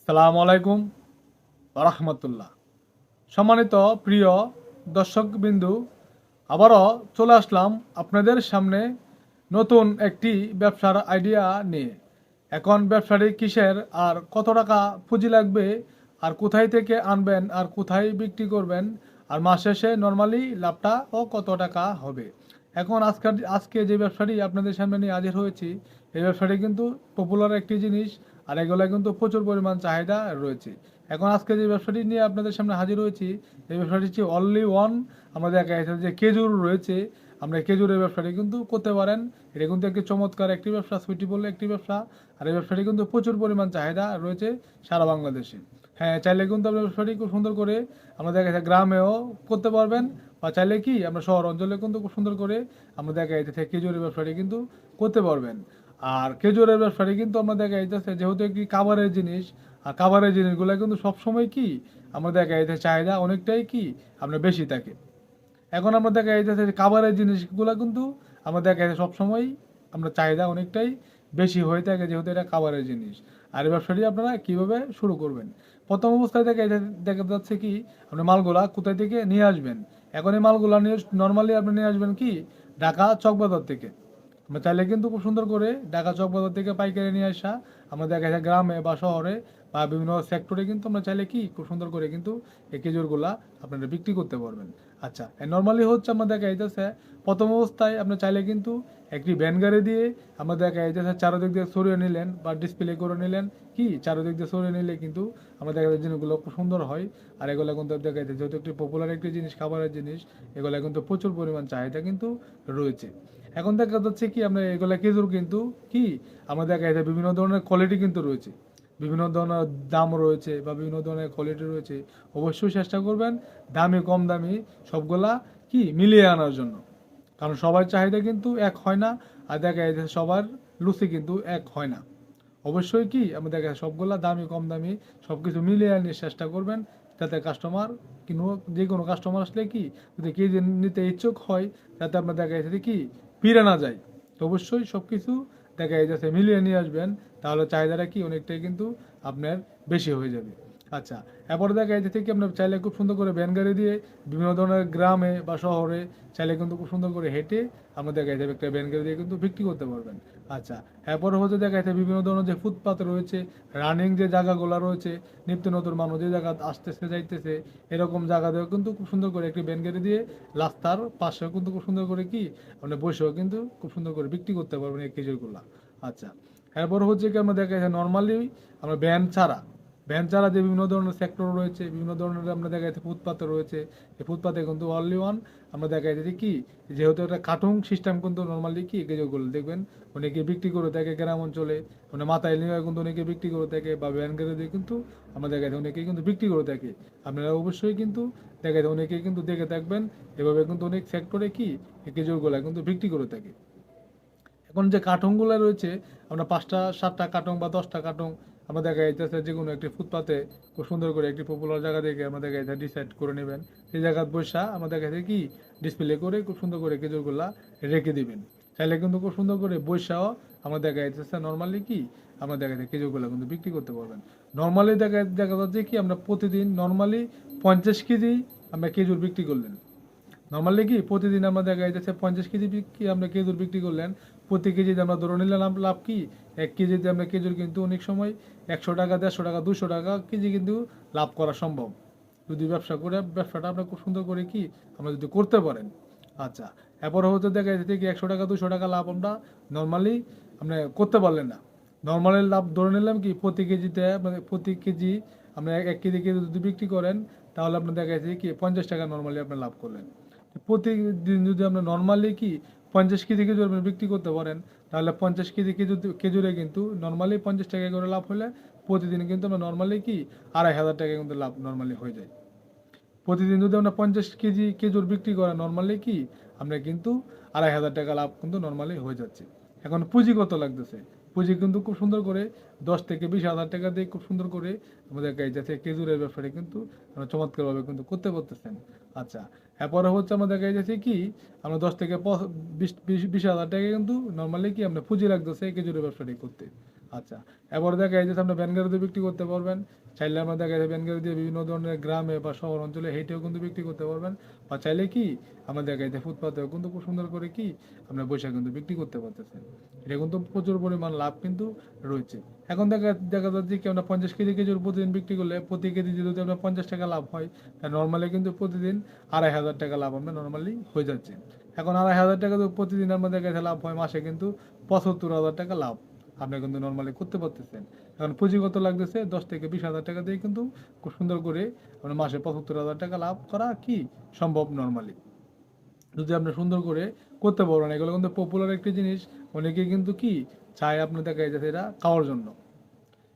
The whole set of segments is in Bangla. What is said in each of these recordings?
সালামু আলাইকুম রাহমাতুল্লাহ। সম্মানিত প্রিয় দর্শকবিন্দু, আবারও চলে আসলাম আপনাদের সামনে নতুন একটি ব্যবসার আইডিয়া নিয়ে। এখন ব্যবসাটি কিসের, আর কত টাকা পুঁজি লাগবে, আর কোথায় থেকে আনবেন, আর কোথায় বিক্রি করবেন, আর মাস শেষে নর্মালি লাভটা ও কত টাকা হবে। এখন আজকে যে ব্যবসাটি আপনাদের সামনে নিয়ে হাজির হয়েছি, এই ব্যবসাটি কিন্তু পপুলার একটি জিনিস, আর এগুলো কিন্তু প্রচুর পরিমাণ চাহিদা রয়েছে। এখন আজকে যে ব্যবসাটি নিয়ে আপনাদের সামনে হাজির হয়েছি, এই ব্যবসাটি হচ্ছে অনলি ওয়ান। আমাদের দেখা যে খেজুর রয়েছে, আমরা খেজুরের ব্যবসাটি কিন্তু করতে পারেন। এটা কিন্তু একটি চমৎকার একটি ব্যবসা, সুইটেবল একটি ব্যবসা। আর এই ব্যবসাটি কিন্তু প্রচুর পরিমাণ চাহিদা রয়েছে সারা বাংলাদেশে। হ্যাঁ, চাইলে কিন্তু আপনার ব্যবসাটি খুব সুন্দর করে আমরা দেখা যাচ্ছে গ্রামেও করতে পারবেন, বা চাইলে কি আমরা শহর অঞ্চলে কিন্তু খুব সুন্দর করে আমরা দেখা যাচ্ছে খেজুরের ব্যবসাটি কিন্তু করতে পারবেন। আর খেজুরের ব্যবসাটি কিন্তু আমরা দেখা যাচ্ছে যেহেতু একটি খাবারের জিনিস, আর খাবারের জিনিসগুলো কিন্তু সবসময় কি আমরা দেখা যাচ্ছে চাহিদা অনেকটাই কি আপনার বেশি থাকে। এখন আমরা দেখা যাচ্ছে যে খাবারের জিনিসগুলো কিন্তু আমরা দেখা যাচ্ছে সবসময় আমরা চাহিদা অনেকটাই বেশি হয়ে থাকে, যেহেতু এটা খাবারের জিনিস। আর এই ব্যবসাটি আপনারা কীভাবে শুরু করবেন, প্রথম অবস্থায় দেখা যাচ্ছে কি আপনি মালগুলা কোথায় থেকে নিয়ে আসবেন। এখন এই মালগুলা নিয়ে নর্মালি আপনি নিয়ে আসবেন কি ঢাকা চকবাজার থেকে। আমরা চাইলে কিন্তু খুব সুন্দর করে ঢাকা চকবাজার থেকে পাইকারি নিয়ে আসা আমরা দেখা যায় গ্রামে বা শহরে বা বিভিন্ন সেক্টরে কিন্তু আমরা চাইলে কি খুব সুন্দর করে কিন্তু এই খেজুরগুলা আপনারা বিক্রি করতে পারবেন। আচ্ছা, নর্মালি হচ্ছে আমরা দেখা যাইতেছে প্রথম অবস্থায় আপনি চাইলে কিন্তু একটি ভ্যান গাড়ি দিয়ে আমরা দেখা যাইতেছে চারোদিক দিয়ে সরিয়ে নিলেন বা ডিসপ্লে করে নিলেন, কি চারোদিক দিয়ে সরিয়ে নিলে কিন্তু আমরা দেখা যায় জিনিসগুলো খুব সুন্দর হয়। আর এগুলো কিন্তু দেখা যাচ্ছে যেহেতু একটি পপুলার একটি জিনিস, খাবারের জিনিস, এগুলো কিন্তু প্রচুর পরিমাণ চাহিদা কিন্তু রয়েছে। এখন দেখা যাচ্ছে কি আমরা এগুলা খেজুর কিন্তু কি আমরা দেখা যাচ্ছে বিভিন্ন ধরনের কোয়ালিটি কিন্তু রয়েছে, বিভিন্ন ধরনের দাম রয়েছে বা বিভিন্ন ধরনের কোয়ালিটি রয়েছে। অবশ্যই চেষ্টা করবেন দামি কম দামি সবগুলা কি মিলিয়ে আনার জন্য, কারণ সবার চাহিদা কিন্তু এক হয় না, আর দেখা যাচ্ছে সবার লুচি কিন্তু এক হয় না। অবশ্যই কি আমরা দেখা যায় সবগুলা দামি কম দামি সব কিছু মিলিয়ে আনার চেষ্টা করবেন, যাতে কাস্টমার কিনো যে কোনো কাস্টমার আসলে কি যদি কি নিতে ইচ্ছুক হয়, যাতে আপনার দেখা যাচ্ছে কি ফিরে না যায়। তো অবশ্যই সব কিছু দেখা যাচ্ছে মিলিয়ে নিয়ে আসবেন, তাহলে চাহিদাটা কি অনেকটাই কিন্তু আপনার বেশি হয়ে যাবে। আচ্ছা, এরপরে দেখা যাচ্ছে কি আপনার চাইলে খুব সুন্দর করে ভ্যান গাড়ি দিয়ে বিভিন্ন ধরনের গ্রামে বা শহরে চাইলে কিন্তু খুব সুন্দর করে হেঁটে আমরা দেখা যাবে একটা ভ্যান গাড়ি দিয়ে কিন্তু বিক্রি করতে পারবেন। আচ্ছা, এরপরে হচ্ছে দেখা যাচ্ছে বিভিন্ন ধরনের যে ফুটপাত রয়েছে, রানিং যে জায়গাগুলো রয়েছে, নিত্য নতুন মানুষ যে জায়গা আসতেছে যাইতেছে, এরকম জায়গাতেও কিন্তু খুব সুন্দর করে একটি ভ্যান গাড়ি দিয়ে রাস্তার পাশেও কিন্তু খুব সুন্দর করে কি আপনি বসেও কিন্তু খুব সুন্দর করে বিক্রি করতে পারবেন এই খেজুরগুলা। আচ্ছা, এরপর হচ্ছে কি আমরা দেখা যাচ্ছে নর্মালি আমরা ভ্যান ছাড়া যে বিভিন্ন ধরনের সেক্টর রয়েছে, বিভিন্ন ধরনের আমরা দেখা যাচ্ছে ফুটপাতে রয়েছে, এই ফুটপাতে কিন্তু অনলি ওয়ান আমরা দেখা যাচ্ছে কি যেহেতু একটা কার্টুন সিস্টেম কিন্তু নর্মালি কি খেজুরগুলো দেখবেন অনেকে বিক্রি করে থাকে গ্রাম অঞ্চলে, মানে মাথায় নিয়ে কিন্তু অনেকে বিক্রি করে থাকে বা ভ্যান গাড়ি দিয়ে কিন্তু আমরা দেখা যাচ্ছে অনেকে কিন্তু বিক্রি করে থাকে। আপনারা অবশ্যই কিন্তু দেখা যায় অনেকে কিন্তু দেখে থাকবেন, এভাবে কিন্তু অনেক সেক্টরে কি এই খেজুরগুলা কিন্তু বিক্রি করে থাকে। এখন যে কার্টুনগুলো রয়েছে আমরা 5টা 7টা কার্টুন বা 10টা কার্টুন আমরা দেখা যাইতেছে যে কোনো একটি ফুটপাতে খুব সুন্দর করে একটি পপুলার জায়গা থেকে আমরা দেখা যাচ্ছে ডিসাইড করে নেবেন, সেই জায়গায় বসা আমরা দেখা যাচ্ছে কি ডিসপ্লে করে খুব সুন্দর করে খেজুরগুলা রেখে দিবেন। চাইলে কিন্তু খুব সুন্দর করে বৈশাও আমরা দেখা যাচ্ছে নর্মালি কি আমরা দেখা যাচ্ছে খেজুরগুলা কিন্তু বিক্রি করতে পারবেন। নর্মালি দেখা যাচ্ছে কি আমরা প্রতিদিন নর্মালি 50 কেজি আমরা খেজুর বিক্রি করলেন। নর্মালি কি প্রতিদিন আমরা দেখা যাচ্ছে 50 কেজি আমরা খেজুর বিক্রি করলেন, প্রতি কেজিতে আমরা ধরে নিলাম লাভ কি 1 কেজিতে আমরা খেজুর কিন্তু অনেক সময় 100 টাকা 150 টাকা 200 টাকা কেজি কিন্তু লাভ করা সম্ভব, যদি ব্যবসাটা আমরা খুব সুন্দর করে কি আমরা যদি করতে পারেন। আচ্ছা, এরপর হচ্ছে দেখা যাচ্ছে কি 100 টাকা 200 টাকা লাভ আমরা নর্মালি আমরা করতে পারলেন না। নর্মালি লাভ ধরে নিলাম কি প্রতি কেজিতে মানে প্রতি কেজি আমরা 1 কেজি যদি বিক্রি করেন, তাহলে আপনার দেখা যাচ্ছে কি 50 টাকা নর্মালি আপনি লাভ করলেন। প্রতিদিন যদি আমরা নর্মালি কি 50 কেজি খেজুর আপনি বিক্রি করতে পারেন, তাহলে 50 কেজি খেজুরে কিন্তু নর্মালি 50 টাকা করে লাভ হলে প্রতিদিন কিন্তু আমরা নর্মালি কি 2,500 টাকা কিন্তু লাভ নর্মালি হয়ে যায়। প্রতিদিন যদি আমরা 50 কেজি খেজুর বিক্রি করেন নর্মালি কি আমরা কিন্তু 2,500 টাকা লাভ কিন্তু নর্মালি হয়ে যাচ্ছে। এখন পুঁজি কত লাগতেছে, পুঁজি কিন্তু খুব সুন্দর করে 10 থেকে 20 হাজার টাকা দিয়ে খুব সুন্দর করে আমাদের যাচ্ছে খেজুরের ব্যবসাটা কিন্তু আমরা চমৎকারভাবে কিন্তু করতে পারতেছেন। আচ্ছা, এরপরে হচ্ছে আমাদের যাচ্ছে কি আমরা 10 থেকে 20 হাজার টাকা কিন্তু নর্মালি কি আমরা পুঁজি লাগতেছে খেজুরের ব্যবসাটি করতে। আচ্ছা, এবারে দেখা যাচ্ছে আমরা ভ্যান গাড়িতে বিক্রি করতে পারবেন। চাইলে আমরা দেখা যায় ভ্যান গাড়ি দিয়ে বিভিন্ন ধরনের গ্রামে বা শহর অঞ্চলে হেঁটেও কিন্তু বিক্রি করতে পারবেন, বা চাইলে কি আমরা দেখা যাচ্ছে ফুটপাতেও কিন্তু খুব সুন্দর করে কি আমরা বৈশাখ কিন্তু বিক্রি করতে পারতেছেন। এটা কিন্তু প্রচুর পরিমাণ লাভ কিন্তু রয়েছে। এখন দেখা দেখা যাচ্ছে কি আমরা 50 কেজি খেজুর প্রতিদিন বিক্রি করলে প্রতি কেজি যদি আমরা 50 টাকা লাভ হয়, তাহলে নর্মালি কিন্তু প্রতিদিন 2,500 টাকা লাভ আমরা নর্মালি হয়ে যাচ্ছে। এখন 2,500 টাকা যদি প্রতিদিন আমাদের কাছে লাভ হয়, মাসে কিন্তু 75,000 টাকা লাভ আপনি কিন্তু নর্মালি করতে পারতেছেন। এখন পুঁজিগত লাগতেছে 10 থেকে 20 হাজার টাকা দিয়ে কিন্তু খুব সুন্দর করে আপনার মাসে 75,000 টাকা লাভ করা কি সম্ভব নর্মালি, যদি আপনি সুন্দর করে করতে পারেন। এগুলো কিন্তু পপুলার একটি জিনিস, অনেকে কিন্তু কি চায় আপনি দেখা যাচ্ছে এটা খাওয়ার জন্য।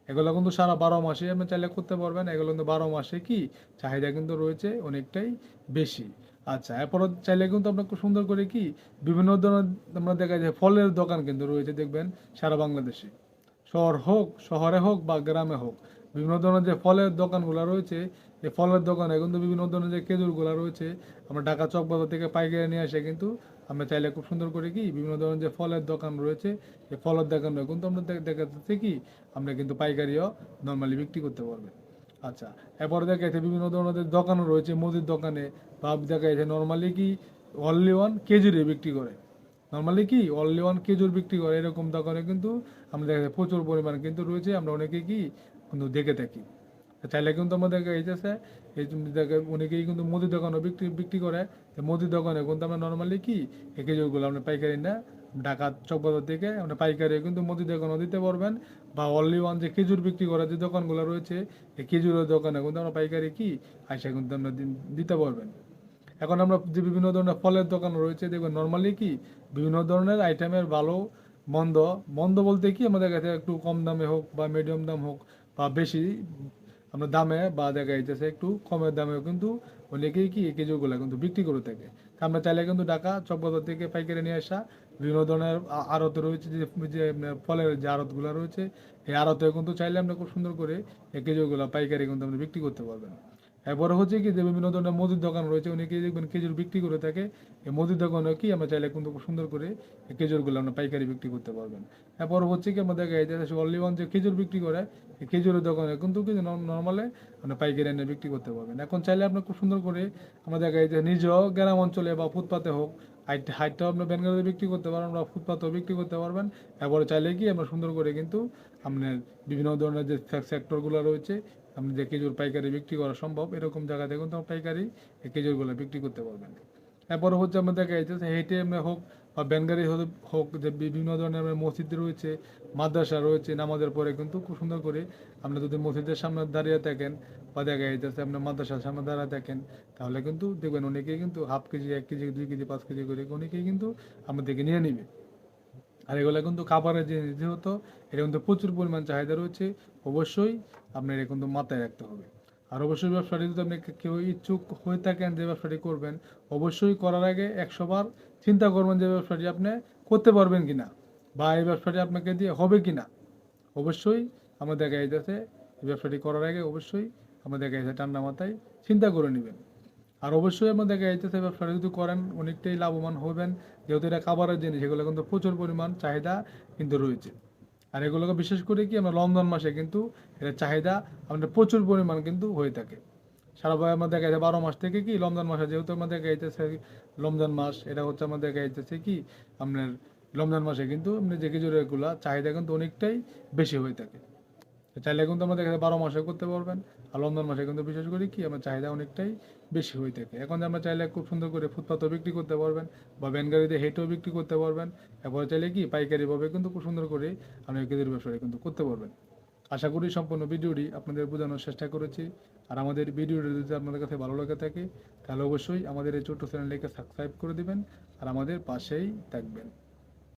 এগুলো কিন্তু সারা 12 মাসে আপনি চাইলে করতে পারবেন। এগুলো কিন্তু 12 মাসে কি চাহিদা কিন্তু রয়েছে অনেকটাই বেশি। আচ্ছা, এরপর চাইলে কিন্তু আপনার খুব সুন্দর করে কি বিভিন্ন ধরনের আমরা দেখা যায় ফলের দোকান কিন্তু রয়েছে দেখবেন সারা বাংলাদেশে, শহরে হোক বা গ্রামে হোক, বিভিন্ন ধরনের যে ফলের দোকানগুলো রয়েছে, এই ফলের দোকানে কিন্তু বিভিন্ন ধরনের যে খেজুরগুলো রয়েছে আমরা ঢাকা চকবাজার থেকে পাইকারি নিয়ে আসে কিন্তু আমরা চাইলে খুব সুন্দর করে কি বিভিন্ন ধরনের যে ফলের দোকান রয়েছে এই ফলের দোকানে কিন্তু আমরা দেখা যাচ্ছে কি আমরা কিন্তু পাইকারিও নর্মালি বিক্রি করতে পারবেন। আচ্ছা, এরপরে দেখা যাচ্ছে বিভিন্ন ধরনের দোকানও রয়েছে, মুদির দোকানে বা দেখা যাচ্ছে নর্মালি কি অনলি ওয়ান খেজুরে বিক্রি করে, নর্মালি কি অনলি ওয়ান খেজুর বিক্রি করে, এরকম দোকানে কিন্তু আমরা দেখা যায় প্রচুর পরিমাণ কিন্তু রয়েছে, আমরা অনেকে কি কিন্তু দেখে থাকি। চাইলে কিন্তু আমাদের এই যে এই অনেকেই কিন্তু মুদির দোকানও বিক্রি করে। মুদির দোকানে কিন্তু আমরা নর্মালি কি এই খেজুরগুলো আমরা পাইকারি না ঢাকা চকবাজার থেকে আমরা পাইকারি কিন্তু মুদির দোকানও দিতে পারবেন, বা অনলি ওয়ান যে খেজুর বিক্রি করার যে দোকানগুলো রয়েছে এই খেজুরের দোকানে কিন্তু আমরা পাইকারি কি আইসা কিন্তু আমরা দিতে পারবেন। এখন আমরা যে বিভিন্ন ধরনের ফলের দোকান রয়েছে দেখবেন নর্মালি কি বিভিন্ন ধরনের আইটেমের ভালো মন্দ, মন্দ বলতে কি আমাদের কাছে একটু কম দামে হোক বা মিডিয়াম দাম হোক বা বেশি আমরা দামে বা দেখা যাইতেছে একটু কমের দামেও কিন্তু অনেকেই কি এই খেজুরগুলো কিন্তু বিক্রি করে থাকে। তা আমরা চাইলে কিন্তু ঢাকা চকবাজার থেকে পাইকারি নিয়ে আসা বিভিন্ন ধরনের আড়ত রয়েছে, যে ফলের যে আড়তগুলো রয়েছে এই আড়তে কিন্তু চাইলে আমরা খুব সুন্দর করে এই খেজুরগুলো পাইকারি কিন্তু আমরা বিক্রি করতে পারবেন। এরপরে হচ্ছে কি যে বিভিন্ন ধরনের মুদির দোকান রয়েছে, অনেকেই দেখবেন খেজুর বিক্রি করে থাকে, এই মুদির দোকানে কি আমরা চাইলে কিন্তু খুব সুন্দর করে এই খেজুরগুলো আমরা পাইকারি বিক্রি করতে পারবেন। এরপর হচ্ছে কি আমাদের অনলি ওয়ান যে খেজুর বিক্রি করে এই খেজুরের দোকানে কিন্তু কি নর্মালে আমরা পাইকারি এনে বিক্রি করতে পারবেন। এখন চাইলে আপনার খুব সুন্দর করে আমাদের নিজেও গ্রাম অঞ্চলে বা ফুটপাতে হোক হাইটটাও আপনার ব্যানগাড়িতে বিক্রি করতে পারবেন বা ফুটপাতেও বিক্রি করতে পারবেন। এরপরে চাইলে কি আমরা সুন্দর করে কিন্তু আপনার বিভিন্ন ধরনের যে সেক্টরগুলো রয়েছে আপনি যে খেজুর পাইকারি বিক্রি করা সম্ভব এরকম জায়গাতে কিন্তু পাইকারি এই খেজুরগুলো বিক্রি করতে পারবেন। এরপরে হচ্ছে আমরা দেখা যাচ্ছে হেঁটে হোক বা ব্যানগাড়ি হোক, যে বিভিন্ন ধরনের মসজিদ রয়েছে, মাদ্রাসা রয়েছে, নামাজের পরে কিন্তু খুব সুন্দর করে আপনি যদি মসজিদের সামনে দাঁড়িয়ে থাকেন বা দেখা যাচ্ছে আপনার মাদ্রাসার সামনে দাঁড়িয়ে থাকেন, তাহলে কিন্তু দেখবেন অনেকেই কিন্তু half KG 1 KG 2 KG 5 KG করে অনেকেই কিন্তু আমাদেরকে নিয়ে নিবে। আর এগুলো কিন্তু খাবারের জিনিস যেহেতু এটা কিন্তু প্রচুর পরিমাণ চাহিদা রয়েছে, অবশ্যই আপনার এটা কিন্তু মাথায় রাখতে হবে। আর অবশ্যই ব্যবসাটি যদি আপনি কেউ ইচ্ছুক হয়ে থাকেন যে ব্যবসাটি করবেন, অবশ্যই করার আগে 100 বার চিন্তা করবেন যে ব্যবসাটি আপনি করতে পারবেন কিনা বা এই ব্যবসাটি আপনাকে দিয়ে হবে কিনা। অবশ্যই আমাদের দেখা যাচ্ছে এই ব্যবসাটি করার আগে অবশ্যই আমাদের দেখা যাচ্ছে ঠান্ডা মাথায় চিন্তা করে নেবেন। আর অবশ্যই আমাদের দেখা যাচ্ছে ব্যবসাটা যদি করেন অনেকটাই লাভবান হবেন, যেহেতু এটা খাবারের জিনিস এগুলো কিন্তু প্রচুর পরিমাণ চাহিদা কিন্তু রয়েছে। আর এগুলোকে বিশেষ করে কি আমরা রমজান মাসে কিন্তু এটা চাহিদা আমাদের প্রচুর পরিমাণ কিন্তু হয়ে থাকে। সারা বছর আমাদের দেখা যায় 12 মাস থেকে কি রমজান মাসে যেহেতু আমাদের দেখা যাইতেছে রমজান মাস, এটা হচ্ছে আমাদের দেখা যাইতেছে কি আপনার রমজান মাসে কিন্তু আপনি যে খেজুরেরগুলা চাহিদা কিন্তু অনেকটাই বেশি হয়ে থাকে। চাইলে কিন্তু আমাদের কাছে 12 মাসে করতে পারবেন। আর রমজান মাসে কিন্তু বিশেষ করে কি আমার চাহিদা অনেকটাই বেশি হয়ে থাকে। এখন আমরা চাইলে খুব সুন্দর করে ফুটপাতও বিক্রি করতে পারবেন বা ভ্যানগাড়িতে হেঁটেও বিক্রি করতে পারবেন। এরপরে চাইলে কি পাইকারিভাবে কিন্তু খুব সুন্দর করে আপনি খেজুর ব্যবসাটা কিন্তু করতে পারবেন। আশা করি সম্পূর্ণ ভিডিওটি আপনাদের বোঝানোর চেষ্টা করেছি। আর আমাদের ভিডিওটি যদি আপনাদের কাছে ভালো লাগে থাকে তাহলে অবশ্যই আমাদের এই ছোট্ট চ্যানেলটিকে সাবস্ক্রাইব করে দিবেন আর আমাদের পাশেই থাকবেন।